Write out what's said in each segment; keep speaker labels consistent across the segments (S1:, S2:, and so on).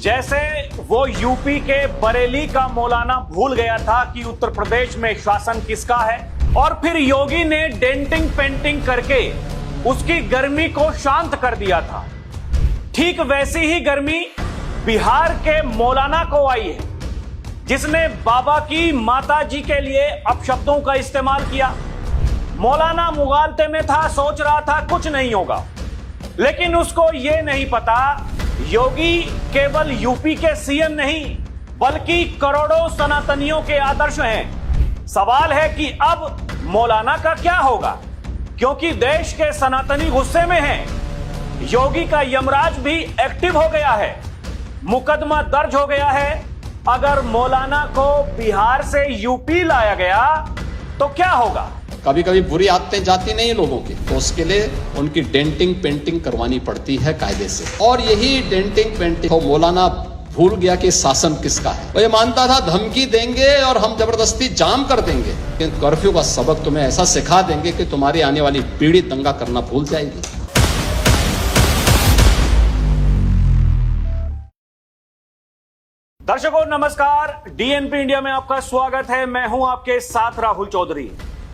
S1: जैसे वो यूपी के बरेली का मौलाना भूल गया था कि उत्तर प्रदेश में शासन किसका है, और फिर योगी ने डेंटिंग पेंटिंग करके उसकी गर्मी को शांत कर दिया था, ठीक वैसी ही गर्मी बिहार के मौलाना को आई है, जिसने बाबा की माता जी के लिए अपशब्दों का इस्तेमाल किया। मौलाना मुगालते में था, सोच रहा था कुछ नहीं होगा, लेकिन उसको यह नहीं पता योगी केवल यूपी के सीएम नहीं बल्कि करोड़ों सनातनियों के आदर्श हैं। सवाल है कि अब मौलाना का क्या होगा, क्योंकि देश के सनातनी गुस्से में हैं। योगी का यमराज भी एक्टिव हो गया है, मुकदमा दर्ज हो गया है। अगर मौलाना को बिहार से यूपी लाया गया तो क्या होगा?
S2: कभी कभी बुरी आदतें जाती नहीं लोगों की, तो उसके लिए उनकी डेंटिंग पेंटिंग करवानी पड़ती है कायदे से। और यही डेंटिंग पेंटिंग तो मौलाना भूल गया कि शासन किसका है। वो ये मानता था धमकी देंगे और हम जबरदस्ती जाम कर देंगे, लेकिन कर्फ्यू का सबक तुम्हें ऐसा सिखा देंगे कि तुम्हारी आने वाली पीढ़ी दंगा करना भूल जाएगी।
S1: दर्शकों नमस्कार, डीएनपी इंडिया में आपका स्वागत है। मैं हूं आपके साथ राहुल चौधरी।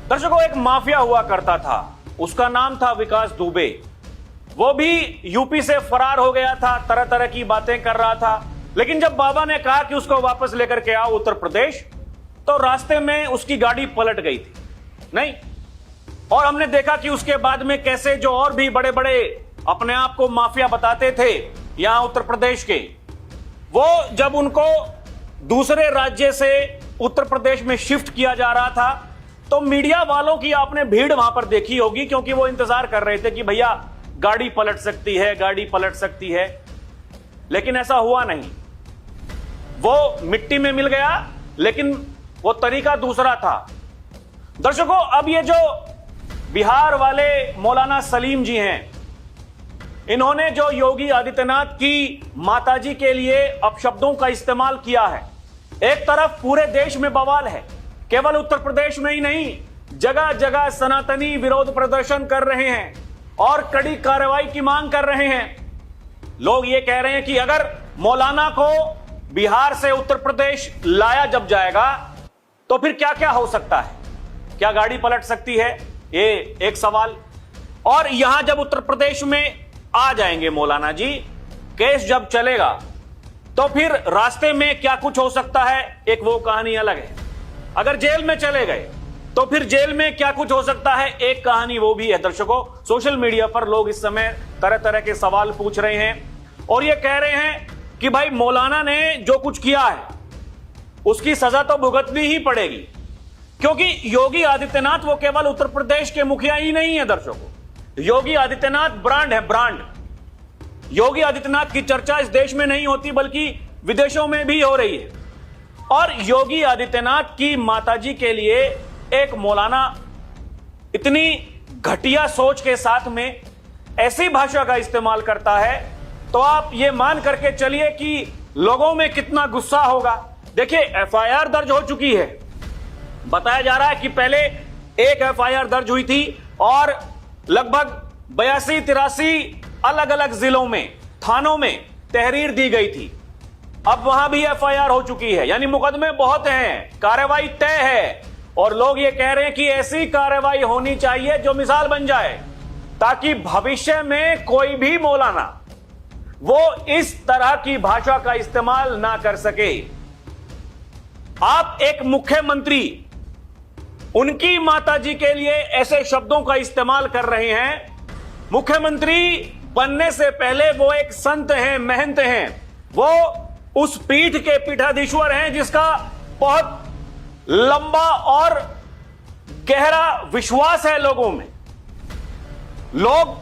S1: दर्शकों, एक माफिया हुआ करता था, उसका नाम था विकास दुबे। वो भी यूपी से फरार हो गया था, तरह तरह की बातें कर रहा था, लेकिन जब बाबा ने कहा कि उसको वापस लेकर के आओ उत्तर प्रदेश, तो रास्ते में उसकी गाड़ी पलट गई थी नहीं। और हमने देखा कि उसके बाद में कैसे जो और भी बड़े बड़े अपने आप को माफिया बताते थे यहां उत्तर प्रदेश के, वो जब उनको दूसरे राज्य से उत्तर प्रदेश में शिफ्ट किया जा रहा था तो मीडिया वालों की आपने भीड़ वहां पर देखी होगी, क्योंकि वो इंतजार कर रहे थे कि भैया गाड़ी पलट सकती है, गाड़ी पलट सकती है। लेकिन ऐसा हुआ नहीं, वो मिट्टी में मिल गया, लेकिन वो तरीका दूसरा था। दर्शकों, अब ये जो बिहार वाले मौलाना सलीम जी हैं, इन्होंने जो योगी आदित्यनाथ की माताजी के लिए अपशब्दों का इस्तेमाल किया है, एक तरफ पूरे देश में बवाल है, केवल उत्तर प्रदेश में ही नहीं, जगह जगह सनातनी विरोध प्रदर्शन कर रहे हैं और कड़ी कार्रवाई की मांग कर रहे हैं। लोग ये कह रहे हैं कि अगर मौलाना को बिहार से उत्तर प्रदेश लाया जब जाएगा तो फिर क्या क्या हो सकता है, क्या गाड़ी पलट सकती है, ये एक सवाल। और यहां जब उत्तर प्रदेश में आ जाएंगे मौलाना जी, केस जब चलेगा तो फिर रास्ते में क्या कुछ हो सकता है, एक वो कहानी अलग है। अगर जेल में चले गए तो फिर जेल में क्या कुछ हो सकता है, एक कहानी वो भी है। दर्शकों, सोशल मीडिया पर लोग इस समय तरह तरह के सवाल पूछ रहे हैं और ये कह रहे हैं कि भाई मौलाना ने जो कुछ किया है उसकी सजा तो भुगतनी ही पड़ेगी, क्योंकि योगी आदित्यनाथ वो केवल उत्तर प्रदेश के मुखिया ही नहीं है। दर्शकों, योगी आदित्यनाथ ब्रांड है, ब्रांड। योगी आदित्यनाथ की चर्चा इस देश में नहीं होती बल्कि विदेशों में भी हो रही है। और योगी आदित्यनाथ की माताजी के लिए एक मौलाना इतनी घटिया सोच के साथ में ऐसी भाषा का इस्तेमाल करता है, तो आप ये मान करके चलिए कि लोगों में कितना गुस्सा होगा। देखिए, एफआईआर दर्ज हो चुकी है। बताया जा रहा है कि पहले एक एफआईआर दर्ज हुई थी और लगभग 82-83 अलग अलग जिलों में, थानों में तहरीर दी गई थी। अब वहां भी एफआईआर हो चुकी है, यानी मुकदमे बहुत हैं, कार्रवाई तय है। और लोग ये कह रहे हैं कि ऐसी कार्रवाई होनी चाहिए जो मिसाल बन जाए, ताकि भविष्य में कोई भी मौलाना वो इस तरह की भाषा का इस्तेमाल ना कर सके। आप एक मुख्यमंत्री उनकी माताजी के लिए ऐसे शब्दों का इस्तेमाल कर रहे हैं। मुख्यमंत्री बनने से पहले वो एक संत हैं, महंत हैं, वो उस पीठ के पीठाधीश्वर हैं जिसका बहुत लंबा और गहरा विश्वास है लोगों में। लोग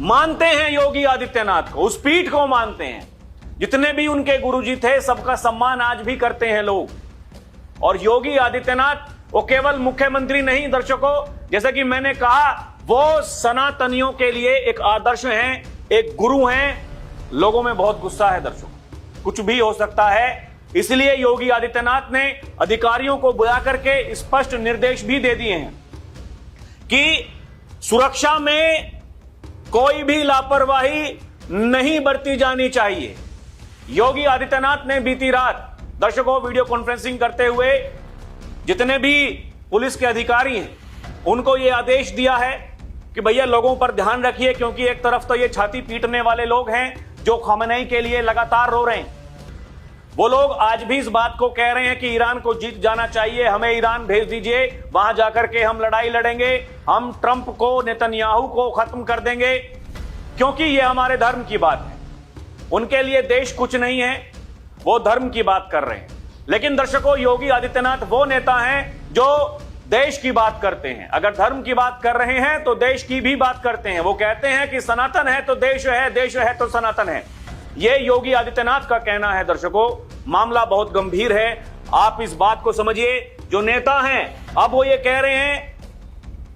S1: मानते हैं योगी आदित्यनाथ को, उस पीठ को मानते हैं। जितने भी उनके गुरुजी थे सबका सम्मान आज भी करते हैं लोग। और योगी आदित्यनाथ वो केवल मुख्यमंत्री नहीं दर्शकों, जैसा कि मैंने कहा, वो सनातनियों के लिए एक आदर्श हैं, एक गुरु हैं। लोगों में बहुत गुस्सा है दर्शकों, कुछ भी हो सकता है। इसलिए योगी आदित्यनाथ ने अधिकारियों को बुला करके स्पष्ट निर्देश भी दे दिए हैं कि सुरक्षा में कोई भी लापरवाही नहीं बरती जानी चाहिए। योगी आदित्यनाथ ने बीती रात दर्शकों वीडियो कॉन्फ्रेंसिंग करते हुए जितने भी पुलिस के अधिकारी हैं उनको यह आदेश दिया है कि भैया लोगों पर ध्यान रखिए, क्योंकि एक तरफ तो ये छाती पीटने वाले लोग हैं जो खमेनी के लिए लगातार रो रहे हैं। वो लोग आज भी इस बात को कह रहे हैं कि ईरान को जीत जाना चाहिए, हमें ईरान भेज दीजिए, वहां जाकर के हम लड़ाई लड़ेंगे, हम ट्रंप को, नेतन्याहू को खत्म कर देंगे, क्योंकि ये हमारे धर्म की बात है। उनके लिए देश कुछ नहीं है, वो धर्म की बात कर रहे हैं। लेकिन दर्शकों, योगी आदित्यनाथ वो नेता हैं जो देश की बात करते हैं। अगर धर्म की बात कर रहे हैं तो देश की भी बात करते हैं। वो कहते हैं कि सनातन है तो देश है, देश है तो सनातन है। ये योगी आदित्यनाथ का कहना है। दर्शकों, मामला बहुत गंभीर है, आप इस बात को समझिए। जो नेता हैं अब वो ये कह रहे हैं,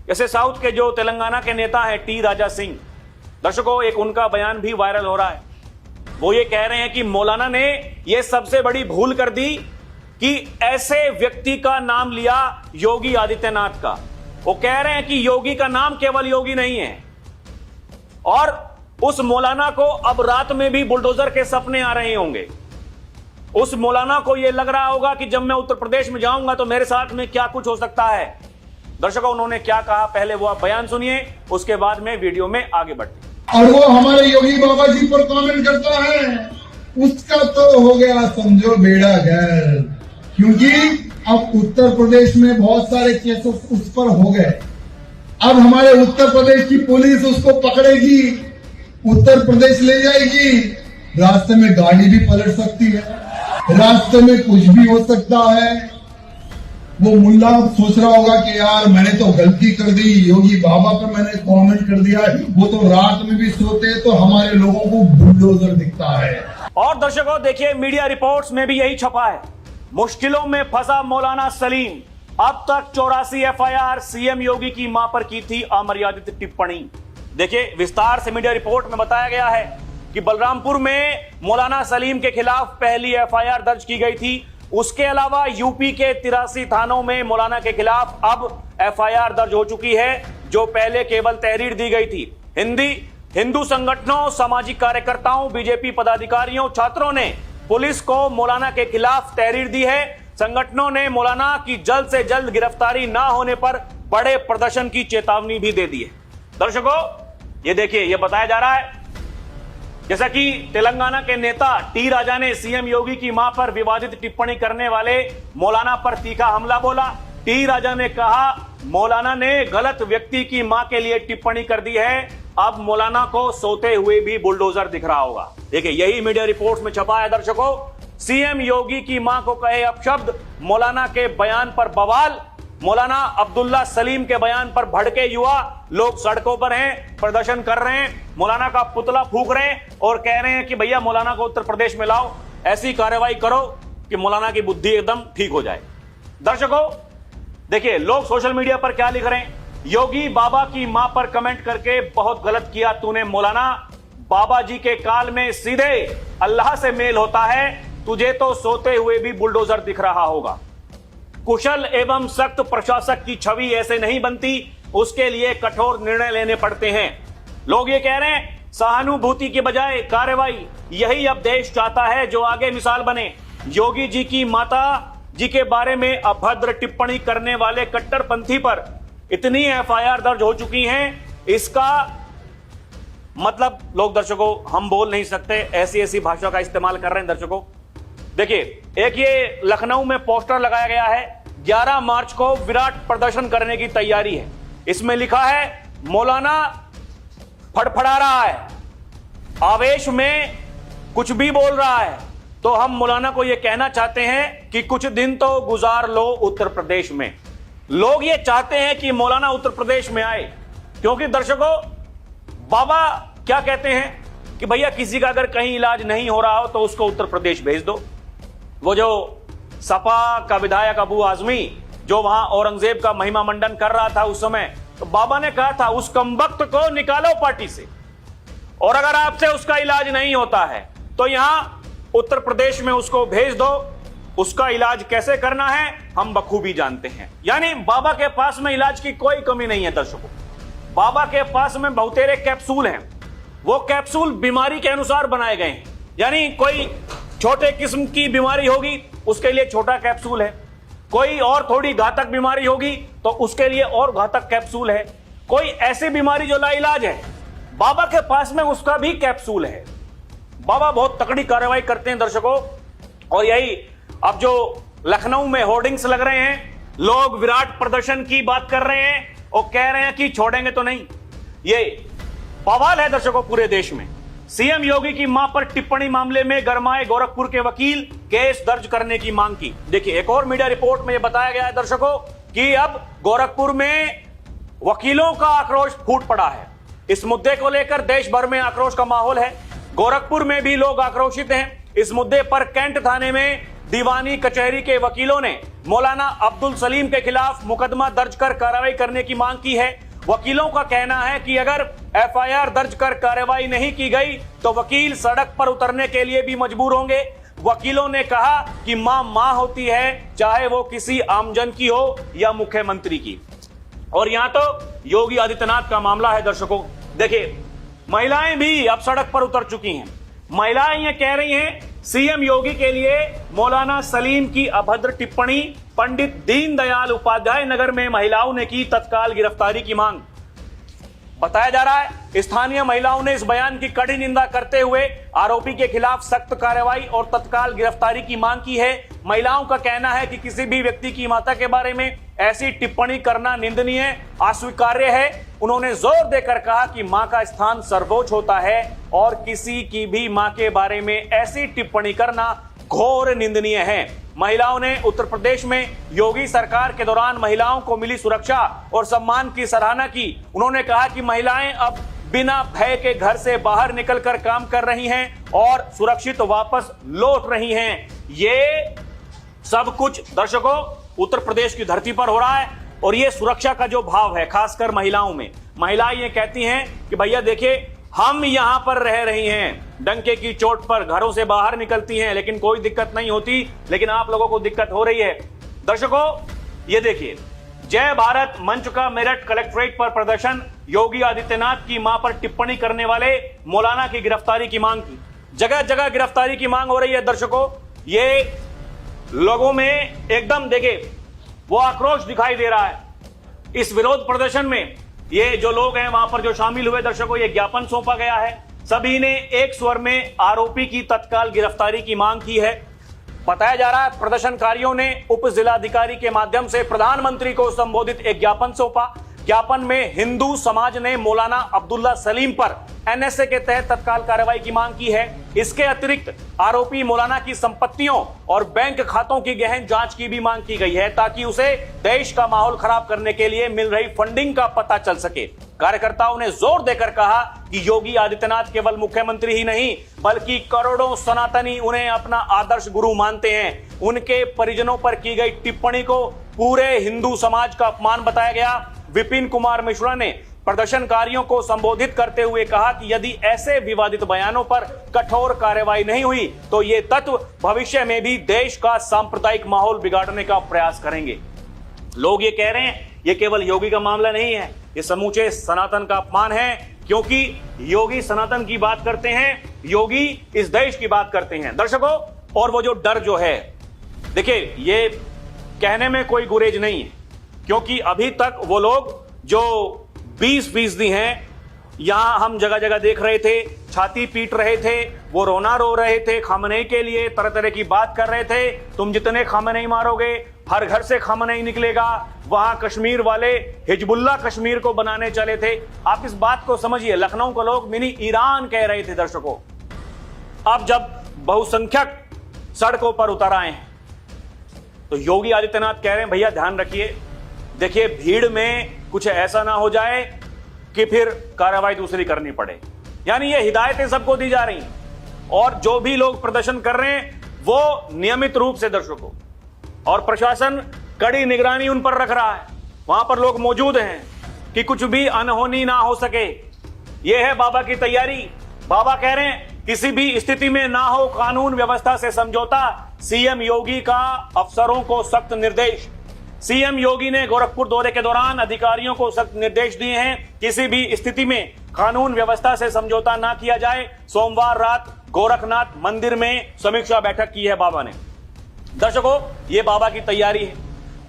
S1: जैसे साउथ के जो तेलंगाना के नेता हैं टी राजा सिंह, दर्शकों एक उनका बयान भी वायरल हो रहा है। वो ये कह रहे हैं कि मौलाना ने ये सबसे बड़ी भूल कर दी कि ऐसे व्यक्ति का नाम लिया योगी आदित्यनाथ का। वो कह रहे हैं कि योगी का नाम केवल योगी नहीं है, और उस मौलाना को अब रात में भी बुलडोजर के सपने आ रहे होंगे। उस मौलाना को यह लग रहा होगा कि जब मैं उत्तर प्रदेश में जाऊंगा तो मेरे साथ में क्या कुछ हो सकता है। दर्शकों, उन्होंने क्या कहा पहले वो आप बयान सुनिए, उसके बाद में वीडियो में आगे बढ़ते हैं।
S3: और वो हमारे योगी बाबा जी पर कमेंट करता है, उसका तो हो गया समझो बेड़ा गर्क, क्योंकि अब उत्तर प्रदेश में बहुत सारे केसेस उस पर हो गए। अब हमारे उत्तर प्रदेश की पुलिस उसको पकड़ेगी, उत्तर प्रदेश ले जाएगी, रास्ते में गाड़ी भी पलट सकती है, रास्ते में कुछ भी हो सकता है। वो मुल्ला सोच रहा होगा कि यार मैंने तो गलती कर दी, योगी बाबा पर मैंने कमेंट कर दिया, वो तो रात में भी सोते तो हमारे लोगों को बुलडोजर दिखता है।
S1: और दर्शकों देखिए, मीडिया रिपोर्ट्स में भी यही छपा है। मुश्किलों में फंसा मौलाना सलीम, अब तक 84 एफआईआर, सीएम योगी की मां पर की थी अमर्यादित टिप्पणी। देखिए विस्तार से मीडिया रिपोर्ट में बताया गया है कि बलरामपुर में मौलाना सलीम के खिलाफ पहली एफआईआर दर्ज की गई थी। उसके अलावा यूपी के 83 थानों में मौलाना के खिलाफ अब एफआईआर दर्ज हो चुकी है, जो पहले केवल तहरीर दी गई थी। हिंदू संगठनों, सामाजिक कार्यकर्ताओं, बीजेपी पदाधिकारियों, छात्रों ने पुलिस को मौलाना के खिलाफ तहरीर दी है। संगठनों ने मौलाना की जल्द से जल्द गिरफ्तारी ना होने पर बड़े प्रदर्शन की चेतावनी भी दे दी है। दर्शकों ये देखिए, ये बताया जा रहा है जैसा कि तेलंगाना के नेता टी राजा ने सीएम योगी की मां पर विवादित टिप्पणी करने वाले मौलाना पर तीखा हमला बोला। टी राजा ने कहा मौलाना ने गलत व्यक्ति की मां के लिए टिप्पणी कर दी है, अब मौलाना को सोते हुए भी बुलडोजर दिख रहा होगा। देखिए यही मीडिया रिपोर्ट्स में छपा है। दर्शकों, सीएम योगी की मां को कहे अपशब्द, मौलाना के बयान पर बवाल, मौलाना अब्दुल्ला सलीम के बयान पर भड़के युवा, लोग सड़कों पर हैं, प्रदर्शन कर रहे हैं, मौलाना का पुतला फूंक रहे हैं और कह रहे हैं कि भैया मौलाना को उत्तर प्रदेश में लाओ, ऐसी कार्रवाई करो कि मौलाना की बुद्धि एकदम ठीक हो जाए। दर्शकों देखिए लोग सोशल मीडिया पर क्या लिख रहे हैं। योगी बाबा की मां पर कमेंट करके बहुत गलत किया तूने मौलाना, बाबा जी के काल में सीधे अल्लाह से मेल होता है, तुझे तो सोते हुए भी बुलडोजर दिख रहा होगा। कुशल एवं सख्त प्रशासक की छवि ऐसे नहीं बनती, उसके लिए कठोर निर्णय लेने पड़ते हैं। लोग ये कह रहे हैं सहानुभूति के बजाय कार्रवाई, यही अब देश चाहता है, जो आगे मिसाल बने। योगी जी की माता जी के बारे में अभद्र टिप्पणी करने वाले कट्टरपंथी पर इतनी एफआईआर दर्ज हो चुकी हैं, इसका मतलब लोग दर्शकों हम बोल नहीं सकते, ऐसी ऐसी भाषा का इस्तेमाल कर रहे हैं। दर्शकों देखिए, एक ये लखनऊ में पोस्टर लगाया गया है, 11 मार्च को विराट प्रदर्शन करने की तैयारी है। इसमें लिखा है मौलाना फड़फड़ा रहा है, आवेश में कुछ भी बोल रहा है, तो हम मौलाना को यह कहना चाहते हैं कि कुछ दिन तो गुजार लो उत्तर प्रदेश में। लोग ये चाहते हैं कि मौलाना उत्तर प्रदेश में आए, क्योंकि दर्शकों बाबा क्या कहते हैं कि भैया किसी का अगर कहीं इलाज नहीं हो रहा हो तो उसको उत्तर प्रदेश भेज दो। वो जो सपा का विधायक अबू आजमी जो वहां औरंगजेब का महिमा मंडन कर रहा था उस समय, तो बाबा ने कहा था उस कमबख्त को निकालो पार्टी से, और अगर आपसे उसका इलाज नहीं होता है तो यहां उत्तर प्रदेश में उसको भेज दो, उसका इलाज कैसे करना है हम बखूबी जानते हैं। यानी बाबा के पास में इलाज की कोई कमी नहीं है। दर्शकों बाबा के पास में बहुतेरे कैप्सूल हैं, वो कैप्सूल बीमारी के अनुसार बनाए गए हैं। यानी कोई छोटे किस्म की बीमारी होगी उसके लिए छोटा कैप्सूल है, कोई और थोड़ी घातक बीमारी होगी तो उसके लिए और घातक कैप्सूल है, कोई ऐसी बीमारी जो लाइलाज है बाबा के पास में उसका भी कैप्सूल है। बाबा बहुत तकड़ी कार्रवाई करते हैं दर्शकों। और यही अब जो लखनऊ में होर्डिंग्स लग रहे हैं, लोग विराट प्रदर्शन की बात कर रहे हैं और कह रहे हैं कि छोड़ेंगे तो नहीं, ये बवाल है दर्शकों पूरे देश में। सीएम योगी की मां पर टिप्पणी मामले में गरमाए गोरखपुर के वकील, केस दर्ज करने की मांग की। देखिए एक और मीडिया रिपोर्ट में यह बताया गया है दर्शकों कि अब गोरखपुर में वकीलों का आक्रोश फूट पड़ा है। इस मुद्दे को लेकर देश भर में आक्रोश का माहौल है, गोरखपुर में भी लोग आक्रोशित हैं। इस मुद्दे पर कैंट थाने में दीवानी कचहरी के वकीलों ने मौलाना अब्दुल सलीम के खिलाफ मुकदमा दर्ज कर कार्रवाई करने की मांग की है। वकीलों का कहना है कि अगर एफआईआर दर्ज कर कार्रवाई नहीं की गई तो वकील सड़क पर उतरने के लिए भी मजबूर होंगे। वकीलों ने कहा कि मां मां होती है, चाहे वो किसी आमजन की हो या मुख्यमंत्री की। और यहां तो योगी आदित्यनाथ का मामला है दर्शकों। देखिए महिलाएं भी अब सड़क पर उतर चुकी हैं। महिलाएं ये कह रही हैं सीएम योगी के लिए मौलाना सलीम की अभद्र टिप्पणी, पंडित दीनदयाल उपाध्याय नगर में महिलाओं ने की तत्काल गिरफ्तारी की मांग। बताया जा रहा है स्थानीय महिलाओं ने इस बयान की कड़ी निंदा करते हुए आरोपी के खिलाफ सख्त कार्रवाई और तत्काल गिरफ्तारी की मांग की है। महिलाओं का कहना है कि किसी भी व्यक्ति की माता के बारे में ऐसी टिप्पणी करना निंदनीय, अस्वीकार्य है। उन्होंने जोर देकर कहा कि मां का स्थान सर्वोच्च होता है और किसी की भी मां के बारे में ऐसी टिप्पणी करना घोर निंदनीय है। महिलाओं ने उत्तर प्रदेश में योगी सरकार के दौरान महिलाओं को मिली सुरक्षा और सम्मान की सराहना की। उन्होंने कहा कि महिलाएं अब बिना भय के घर से बाहर निकलकर काम कर रही हैं और सुरक्षित वापस लौट रही हैं। ये सब कुछ दर्शकों उत्तर प्रदेश की धरती पर हो रहा है और ये सुरक्षा का जो भाव है खासकर महिलाओं में, महिलाएं ये कहती हैं कि भैया देखिए हम यहां पर रह रही हैं, डंके की चोट पर घरों से बाहर निकलती हैं लेकिन कोई दिक्कत नहीं होती, लेकिन आप लोगों को दिक्कत हो रही है। दर्शकों ये देखिए जय भारत मंच का मेरठ कलेक्ट्रेट पर प्रदर्शन, योगी आदित्यनाथ की मां पर टिप्पणी करने वाले मौलाना की गिरफ्तारी की मांग की। जगह जगह गिरफ्तारी की मांग हो रही है दर्शकों। ये लोगों में एकदम देखिए वो आक्रोश दिखाई दे रहा है। इस विरोध प्रदर्शन में ये जो लोग हैं वहां पर जो शामिल हुए दर्शकों, ये ज्ञापन सौंपा गया है। सभी ने एक स्वर में आरोपी की तत्काल गिरफ्तारी की मांग की है। बताया जा रहा है प्रदर्शनकारियों ने उप जिलाधिकारी के माध्यम से प्रधानमंत्री को संबोधित एक ज्ञापन सौंपा। ज्ञापन में हिंदू समाज ने मौलाना अब्दुल्ला सलीम पर एनएसए के तहत तत्काल कार्रवाई की मांग की है। इसके अतिरिक्त आरोपी मौलाना की संपत्तियों और बैंक खातों की गहन जांच की भी मांग की गई है ताकि उसे देश का माहौल खराब करने के लिए मिल रही फंडिंग का पता चल सके। कार्यकर्ताओं ने जोर देकर कहा कि योगी आदित्यनाथ केवल मुख्यमंत्री ही नहीं बल्कि करोड़ों सनातनी उन्हें अपना आदर्श गुरु मानते हैं। उनके परिजनों पर की गई टिप्पणी को पूरे हिंदू समाज का अपमान बताया गया। विपिन कुमार मिश्रा ने प्रदर्शनकारियों को संबोधित करते हुए कहा कि यदि ऐसे विवादित बयानों पर कठोर कार्रवाई नहीं हुई तो ये तत्व भविष्य में भी देश का सांप्रदायिक माहौल बिगाड़ने का प्रयास करेंगे। लोग ये कह रहे हैं ये केवल योगी का मामला नहीं है, ये समूचे सनातन का अपमान है, क्योंकि योगी सनातन की बात करते हैं, योगी इस देश की बात करते हैं दर्शकों। और वो जो डर जो है देखिए ये कहने में कोई गुरेज नहीं है, क्योंकि अभी तक वो लोग जो 20% हैं, यहां हम जगह जगह देख रहे थे, छाती पीट रहे थे, वो रोना रो रहे थे खामनेई के लिए, तरह तरह की बात कर रहे थे। तुम जितने खामनेई मारोगे हर घर से खामनेई निकलेगा। वहां कश्मीर वाले हिजबुल्लाह कश्मीर को बनाने चले थे। आप इस बात को समझिए, लखनऊ को लोग मिनी ईरान कह रहे थे दर्शकों। अब जब बहुसंख्यक सड़कों पर उतर आए हैं तो योगी आदित्यनाथ कह रहे हैं भैया ध्यान रखिए, देखिए भीड़ में कुछ ऐसा ना हो जाए कि फिर कार्रवाई दूसरी करनी पड़े। यानी ये हिदायतें सबको दी जा रही हैं और जो भी लोग प्रदर्शन कर रहे हैं वो नियमित रूप से दर्शकों और प्रशासन कड़ी निगरानी उन पर रख रहा है। वहां पर लोग मौजूद हैं कि कुछ भी अनहोनी ना हो सके। यह है बाबा की तैयारी। बाबा कह रहे हैं किसी भी स्थिति में ना हो कानून व्यवस्था से समझौता। सीएम योगी का अफसरों को सख्त निर्देश। सीएम योगी ने गोरखपुर दौरे के दौरान अधिकारियों को सख्त निर्देश दिए हैं, किसी भी स्थिति में कानून व्यवस्था से समझौता ना किया जाए। सोमवार रात गोरखनाथ मंदिर में समीक्षा बैठक की है बाबा ने। दर्शकों, यह बाबा की तैयारी है।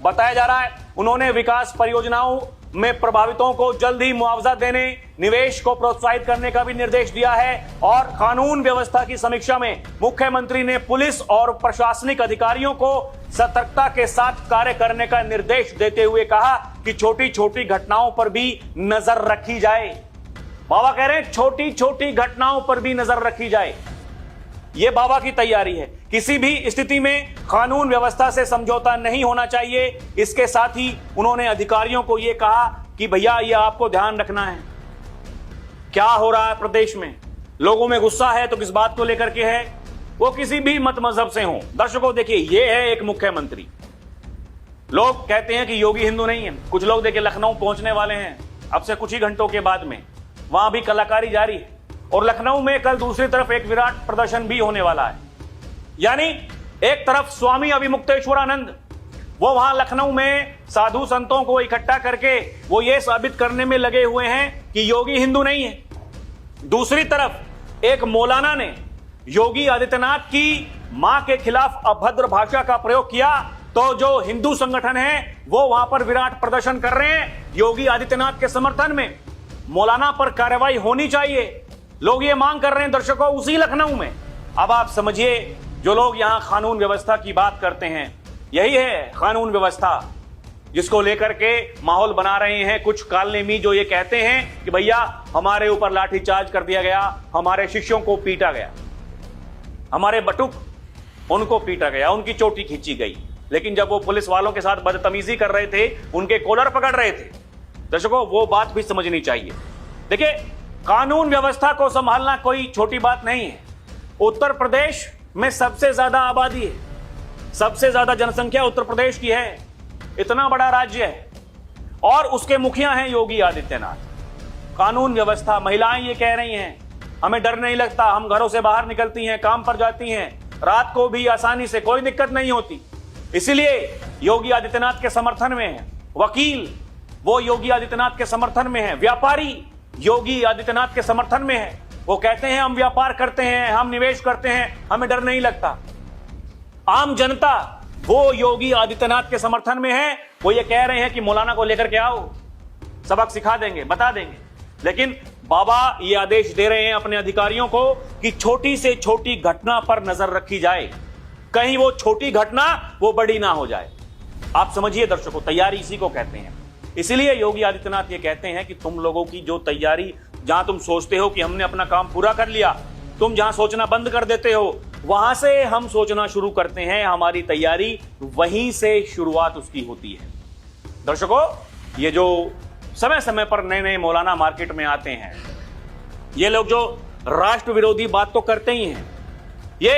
S1: बताया जा रहा है उन्होंने विकास परियोजनाओं में प्रभावितों को जल्द ही मुआवजा देने, निवेश को प्रोत्साहित करने का भी निर्देश दिया है। और कानून व्यवस्था की समीक्षा में मुख्यमंत्री ने पुलिस और प्रशासनिक अधिकारियों को सतर्कता के साथ कार्य करने का निर्देश देते हुए कहा कि छोटी छोटी घटनाओं पर भी नजर रखी जाए। बाबा कह रहे हैं छोटी छोटी घटनाओं पर भी नजर रखी जाए। यह बाबा की तैयारी है। किसी भी स्थिति में कानून व्यवस्था से समझौता नहीं होना चाहिए। इसके साथ ही उन्होंने अधिकारियों को यह कहा कि भैया ये आपको ध्यान रखना है क्या हो रहा है प्रदेश में। लोगों में गुस्सा है तो किस बात को लेकर के है, वो किसी भी मत मजहब से हो। दर्शकों देखिए, यह है एक मुख्यमंत्री। लोग कहते हैं कि योगी हिंदू नहीं है। कुछ लोग देखिए लखनऊ पहुंचने वाले हैं अब से कुछ ही घंटों के बाद में। वहां भी कलाकारी जारी है और लखनऊ में कल दूसरी तरफ एक विराट प्रदर्शन भी होने वाला है। यानी एक तरफ स्वामी अभिमुक्तेश्वरानंद वो वहां लखनऊ में साधु संतों को इकट्ठा करके वो ये साबित करने में लगे हुए हैं कि योगी हिंदू नहीं है। दूसरी तरफ एक मौलाना ने योगी आदित्यनाथ की मां के खिलाफ अभद्र भाषा का प्रयोग किया तो जो हिंदू संगठन है वो वहां पर विराट प्रदर्शन कर रहे हैं योगी आदित्यनाथ के समर्थन में। मौलाना पर कार्रवाई होनी चाहिए, लोग ये मांग कर रहे हैं दर्शकों उसी लखनऊ में। अब आप समझिए, जो लोग यहां कानून व्यवस्था की बात करते हैं, यही है कानून व्यवस्था जिसको लेकर के माहौल बना रहे हैं कुछ कालनेमी, जो ये कहते हैं कि भैया हमारे ऊपर लाठीचार्ज कर दिया गया, हमारे शिष्यों को पीटा गया, हमारे बटुक उनको पीटा गया, उनकी चोटी खींची गई। लेकिन जब वो पुलिस वालों के साथ बदतमीजी कर रहे थे, उनके कॉलर पकड़ रहे थे। दर्शकों, वो बात भी समझनी चाहिए। देखिए, कानून व्यवस्था को संभालना कोई छोटी बात नहीं है। उत्तर प्रदेश में सबसे ज्यादा आबादी है, सबसे ज्यादा जनसंख्या उत्तर प्रदेश की है। इतना बड़ा राज्य है और उसके मुखिया हैं योगी आदित्यनाथ। कानून व्यवस्था, महिलाएं ये कह रही हैं हमें डर नहीं लगता, हम घरों से बाहर निकलती हैं, काम पर जाती हैं, रात को भी आसानी से, कोई दिक्कत नहीं होती। इसीलिए योगी आदित्यनाथ के समर्थन में है। वकील वो योगी आदित्यनाथ के समर्थन में है। व्यापारी योगी आदित्यनाथ के समर्थन में है। वो कहते हैं हम व्यापार करते हैं, हम निवेश करते हैं, हमें डर नहीं लगता। आम जनता वो योगी आदित्यनाथ के समर्थन में है। वो ये कह रहे हैं कि मौलाना को लेकर के आओ, सबक सिखा देंगे, बता देंगे। लेकिन बाबा ये आदेश दे रहे हैं अपने अधिकारियों को कि छोटी से छोटी घटना पर नजर रखी जाए, कहीं वो छोटी घटना वो बड़ी ना हो जाए। आप समझिए दर्शकों, तैयारी इसी को कहते हैं। इसीलिए योगी आदित्यनाथ ये कहते हैं कि तुम लोगों की जो तैयारी, जहां तुम सोचते हो कि हमने अपना काम पूरा कर लिया, तुम जहां सोचना बंद कर देते हो, वहां से हम सोचना शुरू करते हैं। हमारी तैयारी वहीं से शुरुआत उसकी होती है। दर्शकों, ये जो समय समय पर नए नए मौलाना मार्केट में आते हैं, ये लोग जो राष्ट्र विरोधी बात तो करते ही हैं, ये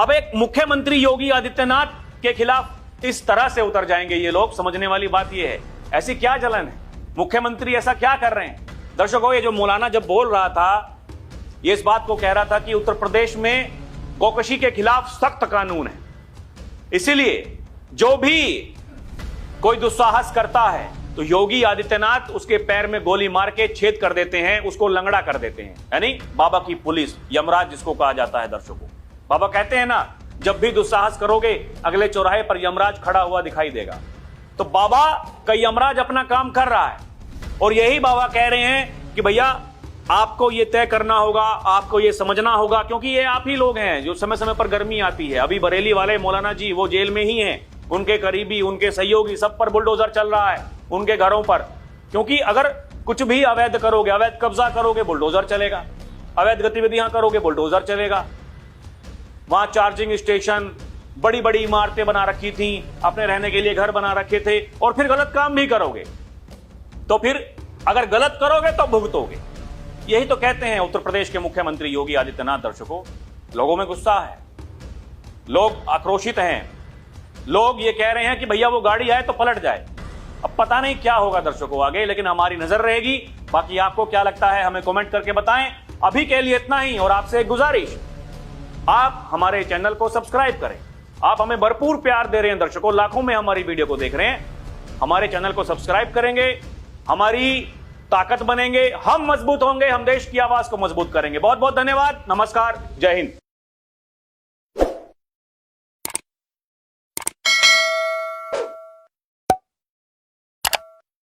S1: अब एक मुख्यमंत्री योगी आदित्यनाथ के खिलाफ इस तरह से उतर जाएंगे ये लोग। समझने वाली बात ये है, ऐसी क्या जलन है, मुख्यमंत्री ऐसा क्या कर रहे हैं। दर्शकों, ये जो मौलाना जब बोल रहा था, ये इस बात को कह रहा था कि उत्तर प्रदेश में गोकशी के खिलाफ सख्त कानून है, इसीलिए जो भी कोई दुस्साहस करता है तो योगी आदित्यनाथ उसके पैर में गोली मार के छेद कर देते हैं, उसको लंगड़ा कर देते हैं। यानी बाबा की पुलिस, यमराज जिसको कहा जाता है। दर्शकों, बाबा कहते हैं ना, जब भी दुस्साहस करोगे अगले चौराहे पर यमराज खड़ा हुआ दिखाई देगा। तो बाबा का यमराज अपना काम कर रहा है और यही बाबा कह रहे हैं कि भैया आपको ये तय करना होगा, आपको ये समझना होगा, क्योंकि ये आप ही लोग हैं जो समय समय पर गर्मी आती है। अभी बरेली वाले मौलाना जी वो जेल में ही हैं, उनके करीबी, उनके सहयोगी, सब पर बुलडोजर चल रहा है, उनके घरों पर। क्योंकि अगर कुछ भी अवैध करोगे, अवैध कब्जा करोगे, बुलडोजर चलेगा, अवैध गतिविधियां करोगे, बुलडोजर चलेगा। वहां चार्जिंग स्टेशन, बड़ी बड़ी इमारतें बना रखी थी, अपने रहने के लिए घर बना रखे थे, और फिर गलत काम भी करोगे तो फिर अगर गलत करोगे तो भुगतोगे। यही तो कहते हैं उत्तर प्रदेश के मुख्यमंत्री योगी आदित्यनाथ। दर्शकों, लोगों में गुस्सा है, लोग आक्रोशित हैं, लोग ये कह रहे हैं कि भैया वो गाड़ी आए तो पलट जाए। अब पता नहीं क्या होगा दर्शकों आगे, लेकिन हमारी नजर रहेगी। बाकी आपको क्या लगता है हमें कमेंट करके बताएं। अभी के लिए इतना ही, और आपसे एक गुजारिश, आप हमारे चैनल को सब्सक्राइब करें। आप हमें भरपूर प्यार दे रहे हैं दर्शकों, लाखों में हमारी वीडियो को देख रहे हैं। हमारे चैनल को सब्सक्राइब करेंगे, हमारी ताकत बनेंगे, हम मजबूत होंगे, हम देश की आवाज को मजबूत करेंगे। बहुत बहुत धन्यवाद, नमस्कार, जय हिंद।